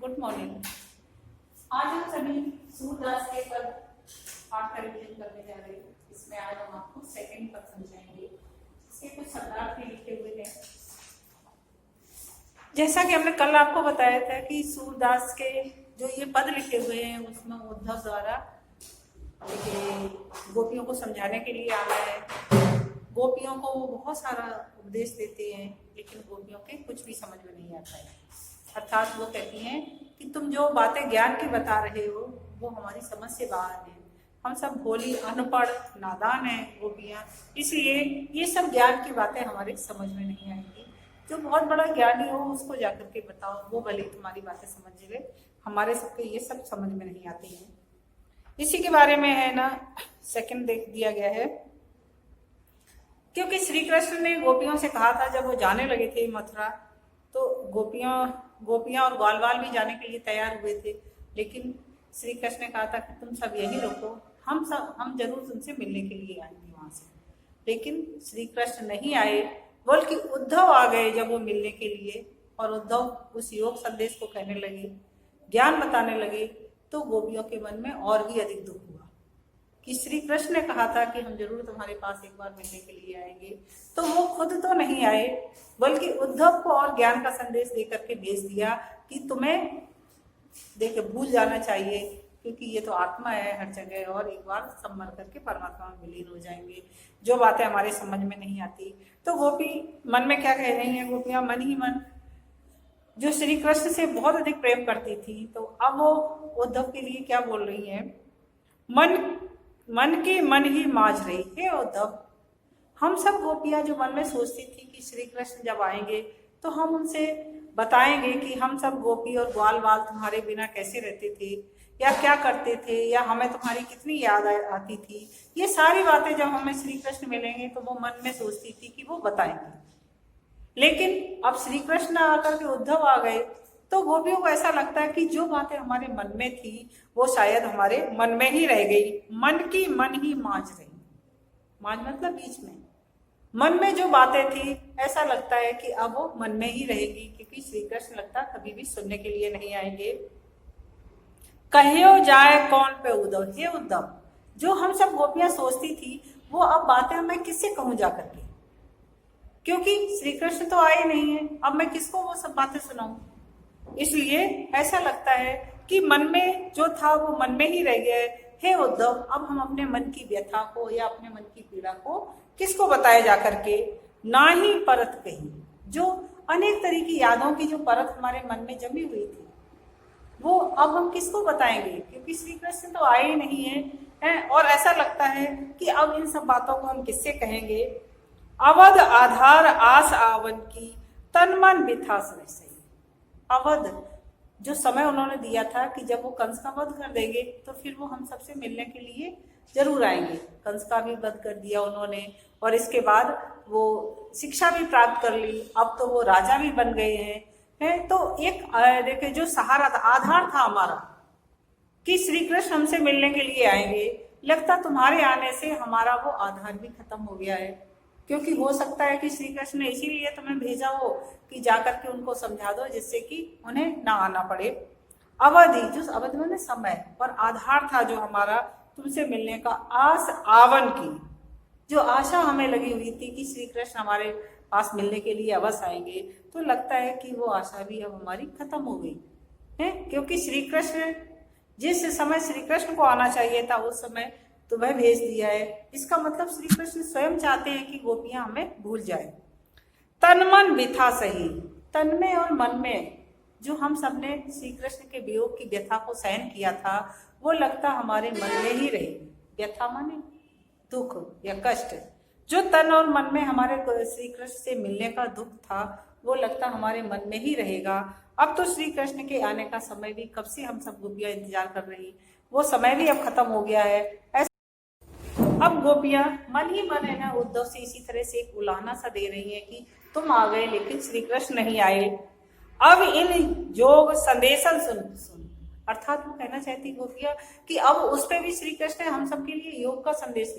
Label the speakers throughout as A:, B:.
A: Good morning. आज हम सभी सूरदास के पद पाठ का रिवीजन करने जा रहे हैं। इसमें आज हम आपको सेकंड पद समझाएंगे। इसके कुछ शब्दार्थ भी लिखे हुए हैं। जैसा कि हमने कल आपको बताया था कि सूरदास के जो ये पद लिखे हुए हैं उसमें उद्धव द्वारा गोपियों को समझाने के लिए आया है। गोपियों को वो बहुत सारा उपदेश देते हैं, लेकिन गोपियों के कुछ भी समझ में नहीं आता है। अर्थात वो कहती हैं कि तुम जो बातें ज्ञान की बता रहे हो वो हमारी समझ से बाहर है। हम सब भोली अनपढ़ नादान हैं गोपियाँ, इसलिए ये सब ज्ञान की बातें हमारे समझ में नहीं आएंगी। जो बहुत बड़ा ज्ञानी हो उसको जाकर के बताओ, वो भले तुम्हारी बातें समझ ले, हमारे सबके ये सब समझ में नहीं आती हैं। इसी के बारे में है ना सेकंड देख दिया गया है। क्योंकि श्री कृष्ण ने गोपियों से कहा था, जब वो जाने लगे थे मथुरा, तो गोपियां और ग्वाल बाल भी जाने के लिए तैयार हुए थे, लेकिन श्री कृष्ण ने कहा था कि तुम सब यहीं रुको, हम जरूर तुमसे मिलने के लिए आएंगे वहां से। लेकिन श्री कृष्ण नहीं आए, बल्कि उद्धव आ गए जब वो मिलने के लिए। और उद्धव उस योग संदेश को कहने लगे, ज्ञान बताने लगे, तो गोपियों के मन में और भी अधिक दुख हुआ कि श्री कृष्ण ने कहा था कि हम जरूर तुम्हारे पास एक बार मिलने के लिए आएंगे, तो वो खुद तो नहीं आए, बल्कि उद्धव को और ज्ञान का संदेश देकर के भेज दिया कि तुम्हें देखिए भूल जाना चाहिए, क्योंकि ये तो आत्मा है हर जगह, और एक बार सब मर करके परमात्मा में विलीन हो जाएंगे। जो बातें हमारे समझ में नहीं आती, तो गोपी मन में क्या कह रही है, गोपियां मन ही मन जो श्री कृष्ण से बहुत अधिक प्रेम करती थी, तो अब वो उद्धव के लिए क्या बोल रही है, मन की मन ही माज रही है उद्धव। हम सब गोपियां जो मन में सोचती थी कि श्री कृष्ण जब आएंगे तो हम उनसे बताएंगे कि हम सब गोपी और ग्वाल बाल तुम्हारे बिना कैसे रहते थे, या क्या करते थे, या हमें तुम्हारी कितनी याद आती थी। ये सारी बातें जब हमें श्री कृष्ण मिलेंगे तो वो मन में सोचती थी कि वो बताएंगे। लेकिन अब श्री कृष्ण आकर के उद्धव आ गए, तो गोपियों को ऐसा लगता है कि जो बातें हमारे मन में थी वो शायद हमारे मन में ही रह गई। मन की मन ही मांझ रही, मांझ मतलब बीच में, मन में जो बातें थी ऐसा लगता है कि अब वो मन में ही रहेगी, क्योंकि श्री कृष्ण लगता कभी भी सुनने के लिए नहीं आएंगे। कहियो जाए कौन पे उद्धव, हे उद्धव, जो हम सब गोपियां सोचती थी वो अब बातें मैं किससे कहूं जाकर के, क्योंकि श्री कृष्ण तो आए नहीं है, अब मैं किसको वो सब बातें सुनाऊं। इसलिए ऐसा लगता है कि मन में जो था वो मन में ही रह गया है। हे उद्धव, अब हम अपने मन की व्यथा को या अपने मन की पीड़ा को किसको बताए जाकर के, ना ही परत कही। जो अनेक तरह की यादों की जो परत हमारे मन में जमी हुई थी वो अब हम किसको बताएंगे, क्योंकि श्री कृष्ण तो आए ही नहीं है। और ऐसा लगता है कि अब इन सब बातों को हम किससे कहेंगे। अवध आधार आस आवन की, तन मन बिथा सही। अवध जो समय उन्होंने दिया था कि जब वो कंस का वध कर देंगे तो फिर वो हम सबसे मिलने के लिए जरूर आएंगे। कंस का भी वध कर दिया उन्होंने, और इसके बाद वो शिक्षा भी प्राप्त कर ली, अब तो वो राजा भी बन गए हैं। तो एक देखिए जो सहारा था, आधार था हमारा कि श्री कृष्ण हमसे मिलने के लिए आएंगे, लगता तुम्हारे आने से हमारा वो आधार भी खत्म हो गया है। क्योंकि हो सकता है कि श्री कृष्ण ने इसीलिए तुम्हें भेजा हो कि जाकर के उनको समझा दो, जिससे कि उन्हें ना आना पड़े। अवधि, जो अवधि में समय, और आधार था जो हमारा तुमसे मिलने का, आस आवन की, जो आशा हमें लगी हुई थी कि श्री कृष्ण हमारे पास मिलने के लिए अवश्य आएंगे, तो लगता है कि वो आशा भी अब हमारी खत्म हो गई है। क्योंकि श्री कृष्ण जिस समय श्री कृष्ण को आना चाहिए था उस समय तुम्हें भेज दिया है। इसका मतलब श्री कृष्ण स्वयं चाहते हैं कि गोपियां हमें भूल जाए। तन मन बिथा सही, तन में और मन में जो हम सबने श्री कृष्ण के वियोग की व्यथा को सहन किया था वो लगता हमारे मन में ही रहेगी। व्यथा माने दुख या कष्ट, जो तन और मन में हमारे श्री कृष्ण से मिलने का दुख था वो लगता हमारे मन में ही रहेगा। अब तो श्री कृष्ण के आने का समय भी कब से हम सब गोपियां इंतजार कर रही, वो समय भी अब खत्म हो गया है। अब गोपियां मन ही मन है ना उद्धव से इसी तरह से एक उलाहना सा दे रही है कि तुम आ गए लेकिन श्री कृष्ण नहीं आए, अब इन योग संदेशन सुन। अर्थात वो कहना चाहती गोपियां कि अब उस पे भी श्री कृष्ण ने हम सबके लिए योग का संदेश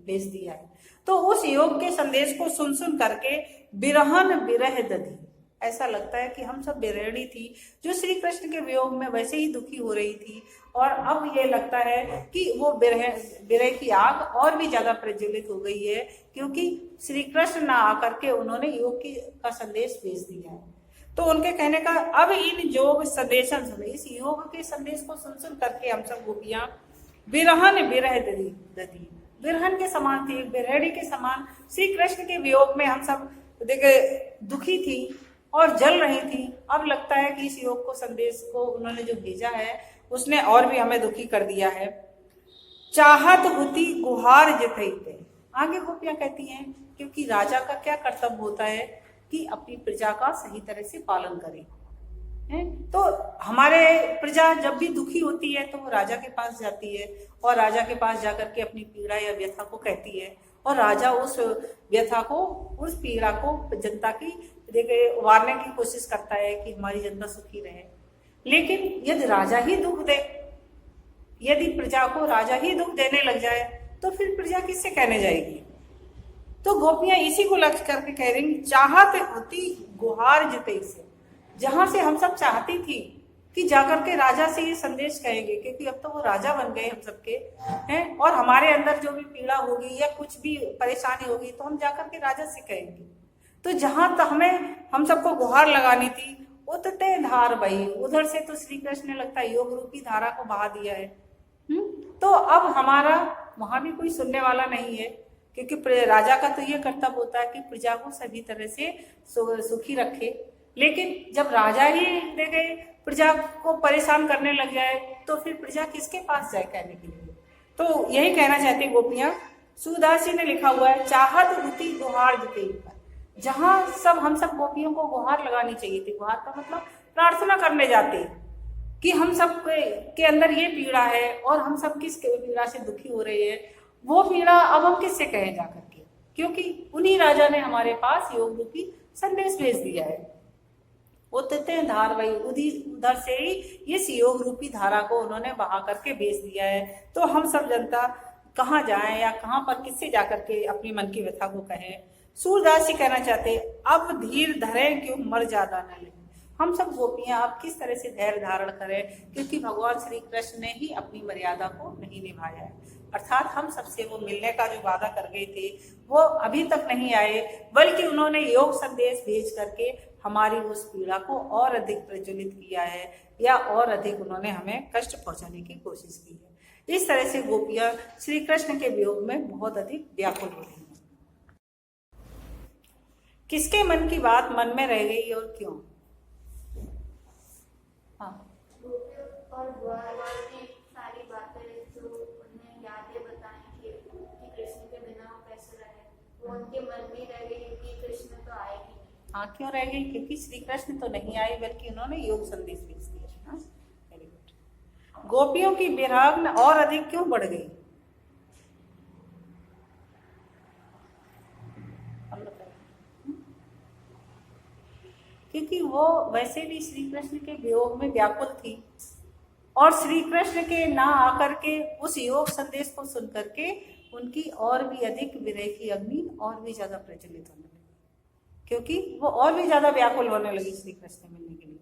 A: भेज दिया है। तो उस योग के संदेश को सुन करके बिरहन बिरह दधी, ऐसा लगता है कि हम सब बिरहणी थी जो श्री कृष्ण के वियोग में वैसे ही दुखी हो रही थी, और अब ये लगता है कि वो विरह की आग और भी ज्यादा प्रज्वलित हो गई है, क्योंकि श्री कृष्ण ना आकर के उन्होंने योग का संदेश भेज दिया है। तो उनके कहने का अब इन योग संदेशन सुने, इस योग के संदेश को सुन सुन करके हम सब गोपियां विरहन विरह दधी, विरहन के समान थी, बिरहणी के समान श्री कृष्ण के वियोग में हम सब देखे दुखी थी और जल रही थी। अब लगता है कि इस योग को संदेश को उन्होंने जो भेजा है उसने और भी हमें दुखी कर दिया है। चाहत होती गुहार जितैते, आगे गोपियां कहती हैं क्योंकि राजा का क्या कर्तव्य होता है कि अपनी प्रजा का सही तरह से पालन करे, है? तो हमारे प्रजा जब भी दुखी होती है तो वो राजा के पास जाती है और राजा के पास जाकर के अपनी पीड़ा या व्यथा को कहती है, और राजा उस व्यथा को, उस पीड़ा को जनता की देखे उबारने की कोशिश करता है कि हमारी जनता सुखी रहे। लेकिन यदि राजा ही दुख दे, यदि प्रजा को राजा ही दुख देने लग जाए तो फिर प्रजा किससे कहने जाएगी। तो गोपियां इसी को लक्ष्य करके कह रही, चाहत होती गुहार जिते से, जहां से हम सब चाहती थी कि जाकर के राजा से ये संदेश कहेंगे, क्योंकि अब तो वो राजा बन गए हम सबके हैं, और हमारे अंदर जो भी पीड़ा होगी या कुछ भी परेशानी होगी तो हम जाकर के राजा से कहेंगे। तो जहां तक हमें हम सबको गुहार लगानी थी उतटे धार बही, उधर से तो श्री कृष्ण ने लगता है योग रूपी धारा को बहा दिया है। तो अब हमारा वहां भी कोई सुनने वाला नहीं है, क्योंकि राजा का तो ये कर्तव्य होता है कि प्रजा को सभी तरह से सुखी रखे। लेकिन जब राजा ही देखे प्रजा को परेशान करने लग जाए तो फिर प्रजा किसके पास जाए कहने के लिए। तो यही कहना चाहती गोपियां। सूरदास जी ने लिखा हुआ है, चाहत होती गुहार जिते, जहां सब हम सब गोपियों को गुहार लगानी चाहिए थी। गुहार का मतलब प्रार्थना करने जाते कि हम सब के अंदर ये पीड़ा है और हम सब किस पीड़ा से दुखी हो रहे हैं, वो पीड़ा अब हम किससे कहें जाकर के, क्योंकि उन्हीं राजा ने हमारे पास योग रूपी संदेश भेज दिया है। उतते धार वही, उधर से ही इस योग रूपी धारा को उन्होंने बहा करके भेज दिया है। तो हम सब जनता कहाँ जाएं या कहाँ पर किससे जाकर के अपनी मन की व्यथा को कहें। सूरदास जी कहना चाहते, अब धीर धरे क्यों मर ज्यादा न ले। हम सब गोपियां अब किस तरह से धैर्य धारण करें, क्योंकि भगवान श्री कृष्ण ने ही अपनी मर्यादा को नहीं निभाया है। अर्थात हम सबसे वो मिलने का जो वादा कर गए थे वो अभी तक नहीं आए, बल्कि उन्होंने योग संदेश भेज करके हमारी उस पीड़ा को और अधिक प्रज्वलित किया है, या और अधिक उन्होंने हमें कष्ट पहुंचाने की कोशिश की है। इस तरह से गोपियां श्री कृष्ण के वियोग में बहुत अधिक व्याकुल हो रही हैं। किसके मन की बात मन में रह गई और क्यों? हाँ,
B: और सारी बातें जो उन्हें यादें बताई कि कृष्ण के बिना वो कैसे रहे, वो उनके मन में रह गई कि कृष्ण तो आएगी नहीं।
A: हाँ, क्यों रह गई? क्योंकि श्री कृष्ण तो नहीं आए, बल्कि उन्होंने योग संदेश भेज दिया। Very good. गोपियों की विराग और अधिक क्यों बढ़ गई? क्योंकि वो वैसे भी श्री कृष्ण के वियोग में व्याकुल थी, और श्री कृष्ण के ना आकर के उस योग संदेश को सुन करके उनकी और भी अधिक विरह की अग्नि और भी ज्यादा प्रज्वलित होने लगी, क्योंकि वो और भी ज्यादा व्याकुल होने लगी श्री कृष्ण मिलने के लिए।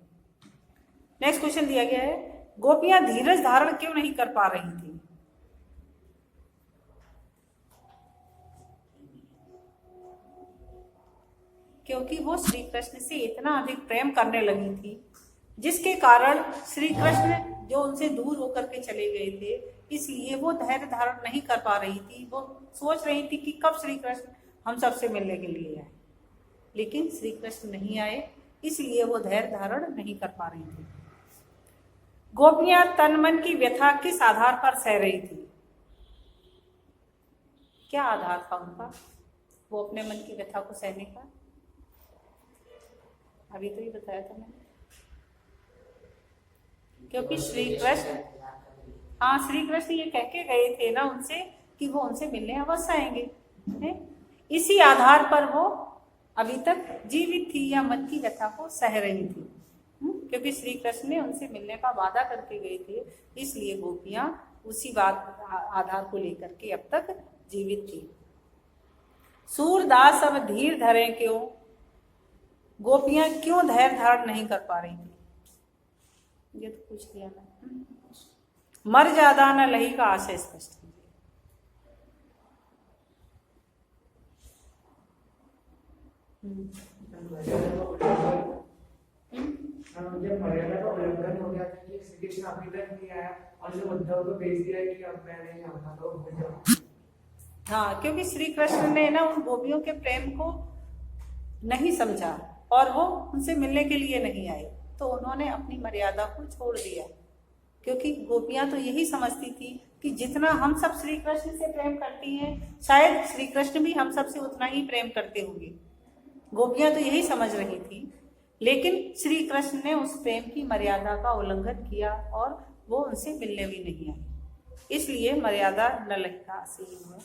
A: नेक्स्ट क्वेश्चन दिया गया है, गोपियां धीरज धारण क्यों नहीं कर पा रही थी? क्योंकि वो श्री कृष्ण से इतना अधिक प्रेम करने लगी थी, जिसके कारण श्री कृष्ण जो उनसे दूर होकर के चले गए थे, इसलिए वो धैर्य धारण नहीं कर पा रही थी। वो सोच रही थी कि कब श्री कृष्ण हम सबसे मिलने के लिए आए, लेकिन श्री कृष्ण नहीं आए, इसलिए वो धैर्य धारण नहीं कर पा रही थी। गोपियां तन मन की व्यथा किस आधार पर सह रही थी? क्या आधार था उनका वो अपने मन की व्यथा को सहने का? अभी तो ही बताया था मैंने, क्योंकि श्री कृष्ण, हाँ, श्री कृष्ण ये कह के गए थे ना उनसे कि वो उनसे मिलने अवश्य आएंगे, है? इसी आधार पर वो अभी तक जीवित थी या मन की व्यथा को सह रही थी, क्योंकि श्री कृष्ण ने उनसे मिलने का वादा करके गए थे, इसलिए गोपियां उसी बात आधार को लेकर के अब तक जीवित थी। सूरदास अब धीर धरे क्यों? गोपियां क्यों धैर्य धारण नहीं कर पा रही थी? ये तो पूछ लिया मैं। मर ज्यादा न लही का आशय स्पष्ट कीजिए।
C: जब मर्यादा का उल्लंघन हो गया था कि श्री कृष्ण अभी तक नहीं आया और जो उद्धव को भेज दिया कि अब मैं नहीं आता, तो
A: हाँ, क्योंकि श्री कृष्ण ने ना उन गोपियों के प्रेम को नहीं समझा और वो उनसे मिलने के लिए नहीं आए, तो उन्होंने अपनी मर्यादा को छोड़ दिया। क्योंकि गोपियां तो यही समझती थी कि जितना हम सब श्री कृष्ण से प्रेम करती हैं, शायद श्री कृष्ण भी हम सब से उतना ही प्रेम करते होंगे। गोपियां तो यही समझ रही थी, लेकिन श्री कृष्ण ने उस प्रेम की मर्यादा का उल्लंघन किया और वो उनसे मिलने भी नहीं आए। इसलिए मर्यादा न लही का आशय हुआ।